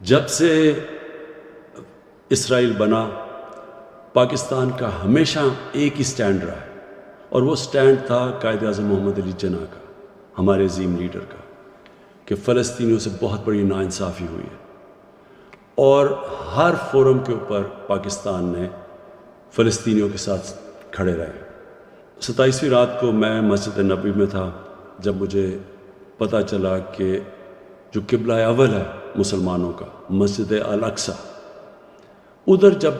جب سے اسرائیل بنا پاکستان کا ہمیشہ ایک ہی سٹینڈ رہا ہے، اور وہ سٹینڈ تھا قائد اعظم محمد علی جناح کا، ہمارے عظیم لیڈر کا، کہ فلسطینیوں سے بہت بڑی ناانصافی ہوئی ہے، اور ہر فورم کے اوپر پاکستان نے فلسطینیوں کے ساتھ کھڑے رہے۔ 27ویں رات کو میں مسجد نبوی میں تھا جب مجھے پتہ چلا کہ جو قبلہ اول ہے مسلمانوں کا، مسجد الاقصی، ادھر جب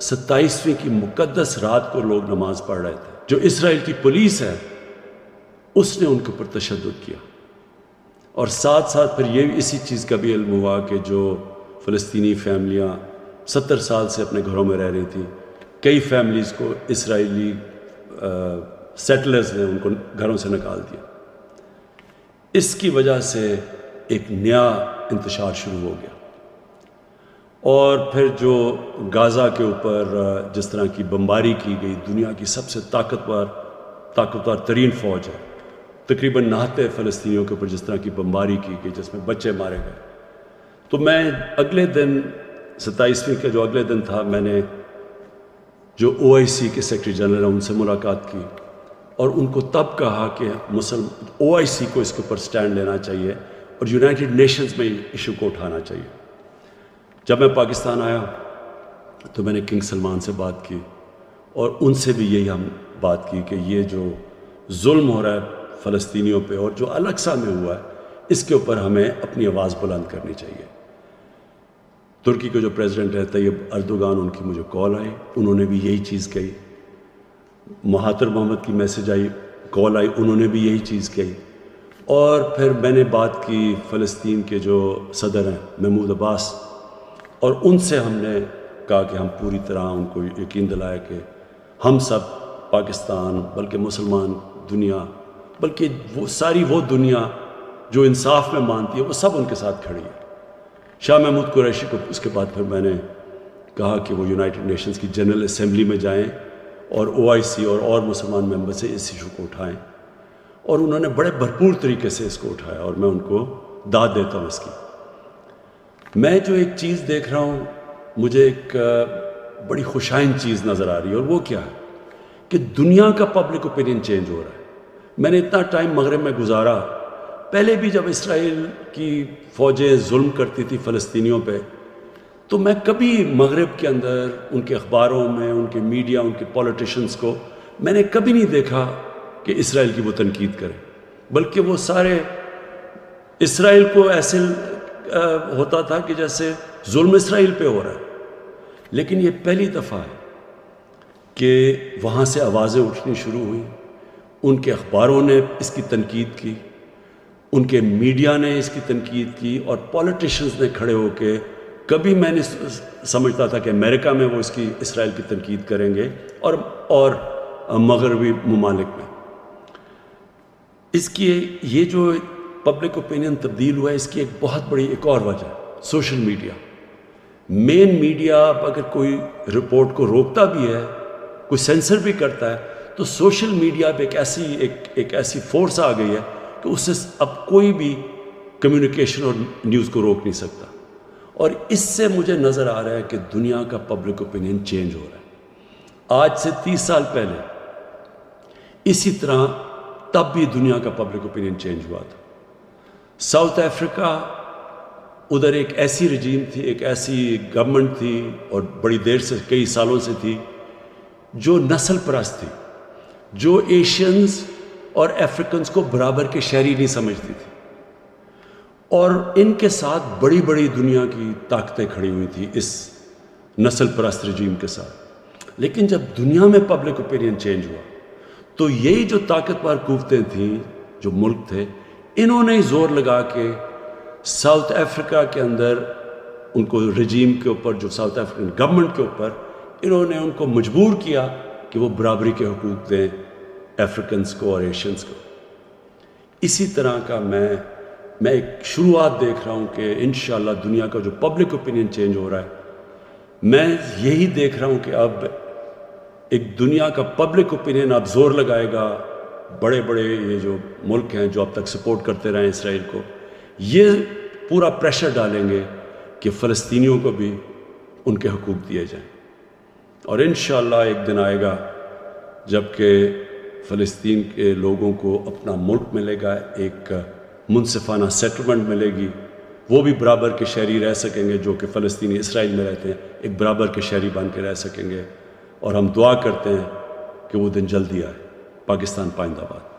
27ویں کی مقدس رات کو لوگ نماز پڑھ رہے تھے، جو اسرائیل کی پولیس ہے اس نے ان کے اوپر تشدد کیا، اور ساتھ ساتھ پھر یہ اسی چیز کا بھی علم ہوا کہ جو فلسطینی فیملیاں 70 سال سے اپنے گھروں میں رہ رہی تھیں، کئی فیملیز کو اسرائیلی سیٹلرز نے ان کو گھروں سے نکال دیا۔ اس کی وجہ سے ایک نیا انتشار شروع ہو گیا، اور پھر جو غازہ کے اوپر جس طرح کی بمباری کی گئی، دنیا کی سب سے طاقتور ترین فوج ہے، تقریباً 69 فلسطینیوں کے اوپر جس طرح کی بمباری کی گئی جس میں بچے مارے گئے، تو میں اگلے دن 27ویں کا جو اگلے دن تھا، میں نے جو OIC کے سیکرٹری جنرل ہیں ان سے ملاقات کی، اور ان کو تب کہا کہ OIC کو اس کے اوپر سٹینڈ لینا چاہیے اور یونائٹڈ نیشنز میں ایشو کو اٹھانا چاہیے۔ جب میں پاکستان آیا تو میں نے کنگ سلمان سے بات کی، اور ان سے بھی یہی ہم بات کی کہ یہ جو ظلم ہو رہا ہے فلسطینیوں پہ اور جو الاقصی میں ہوا ہے، اس کے اوپر ہمیں اپنی آواز بلند کرنی چاہیے۔ ترکی کے جو پریزیڈنٹ ہے طیب اردوغان، ان کی مجھے کال آئی، انہوں نے بھی یہی چیز کہی۔ مہاتر محمد کی میسج آئی، کال آئی، انہوں نے بھی یہی چیز کہی۔ اور پھر میں نے بات کی فلسطین کے جو صدر ہیں محمود عباس، اور ان سے ہم نے کہا کہ ہم پوری طرح ان کو یقین دلایا کہ ہم سب پاکستان، بلکہ مسلمان دنیا، بلکہ وہ ساری وہ دنیا جو انصاف میں مانتی ہے، وہ سب ان کے ساتھ کھڑی ہے۔ شاہ محمود قریشی کو اس کے بعد پھر میں نے کہا کہ وہ یونائٹڈ نیشنز کی جنرل اسمبلی میں جائیں اور OIC اور مسلمان ممبر سے اس ایشو کو اٹھائیں، اور انہوں نے بڑے بھرپور طریقے سے اس کو اٹھایا، اور میں ان کو داد دیتا ہوں اس کی۔ میں جو ایک چیز دیکھ رہا ہوں، مجھے ایک بڑی خوشائن چیز نظر آ رہی ہے، اور وہ کیا ہے کہ دنیا کا پبلک اوپینین چینج ہو رہا ہے۔ میں نے اتنا ٹائم مغرب میں گزارا، پہلے بھی جب اسرائیل کی فوجیں ظلم کرتی تھی فلسطینیوں پہ، تو میں کبھی مغرب کے اندر ان کے اخباروں میں، ان کے میڈیا، ان کے پولیٹیشنز کو میں نے کبھی نہیں دیکھا کہ اسرائیل کی وہ تنقید کریں، بلکہ وہ سارے اسرائیل کو ایسے ہوتا تھا کہ جیسے ظلم اسرائیل پہ ہو رہا ہے۔ لیکن یہ پہلی دفعہ ہے کہ وہاں سے آوازیں اٹھنی شروع ہوئیں، ان کے اخباروں نے اس کی تنقید کی، ان کے میڈیا نے اس کی تنقید کی، اور پولیٹیشنز نے کھڑے ہو کے، کبھی میں نے سمجھتا تھا کہ امریکہ میں وہ اسرائیل کی تنقید کریں گے، اور مغربی ممالک میں۔ اس کی یہ جو پبلک اوپینین تبدیل ہوا ہے، اس کی ایک بہت بڑی ایک اور وجہ ہے سوشل میڈیا۔ مین میڈیا اگر کوئی رپورٹ کو روکتا بھی ہے، کوئی سینسر بھی کرتا ہے، تو سوشل میڈیا پہ ایک ایسی فورس آ گئی ہے کہ اس سے اب کوئی بھی کمیونیکیشن اور نیوز کو روک نہیں سکتا، اور اس سے مجھے نظر آ رہا ہے کہ دنیا کا پبلک اوپینین چینج ہو رہا ہے۔ آج سے 30 سال پہلے اسی طرح تب بھی دنیا کا پبلک اوپینین چینج ہوا تھا۔ ساؤتھ افریقہ، ادھر ایک ایسی رجیم تھی، ایک ایسی گورنمنٹ تھی، اور بڑی دیر سے، کئی سالوں سے تھی، جو نسل پرست تھی، جو ایشینز اور افریقنز کو برابر کے شہری نہیں سمجھتی تھی، اور ان کے ساتھ بڑی بڑی دنیا کی طاقتیں کھڑی ہوئی تھی اس نسل پرست رجیم کے ساتھ۔ لیکن جب دنیا میں پبلک اوپینین چینج ہوا، تو یہی جو طاقتور قوتیں تھیں، جو ملک تھے، انہوں نے زور لگا کے ساؤتھ افریقہ کے اندر ان کو رجیم کے اوپر، جو ساؤتھ افریقن گورنمنٹ کے اوپر، انہوں نے ان کو مجبور کیا کہ وہ برابری کے حقوق دیں افریقنز کو اور ایشینز کو۔ اسی طرح کا میں ایک شروعات دیکھ رہا ہوں کہ انشاءاللہ دنیا کا جو پبلک اوپینین چینج ہو رہا ہے، میں یہی دیکھ رہا ہوں کہ اب ایک دنیا کا پبلک اوپینین اب زور لگائے گا، بڑے بڑے یہ جو ملک ہیں جو اب تک سپورٹ کرتے رہے ہیں اسرائیل کو، یہ پورا پریشر ڈالیں گے کہ فلسطینیوں کو بھی ان کے حقوق دیے جائیں. اور انشاءاللہ ایک دن آئے گا جب کہ فلسطین کے لوگوں کو اپنا ملک ملے گا، ایک منصفانہ سیٹلمنٹ ملے گی، وہ بھی برابر کے شہری رہ سکیں گے جو کہ فلسطینی اسرائیل میں رہتے ہیں، ایک برابر کے شہری بن کے رہ سکیں گے. اور ہم دعا کرتے ہیں کہ وہ دن جلدی آئے. پاکستان پائندہ باد.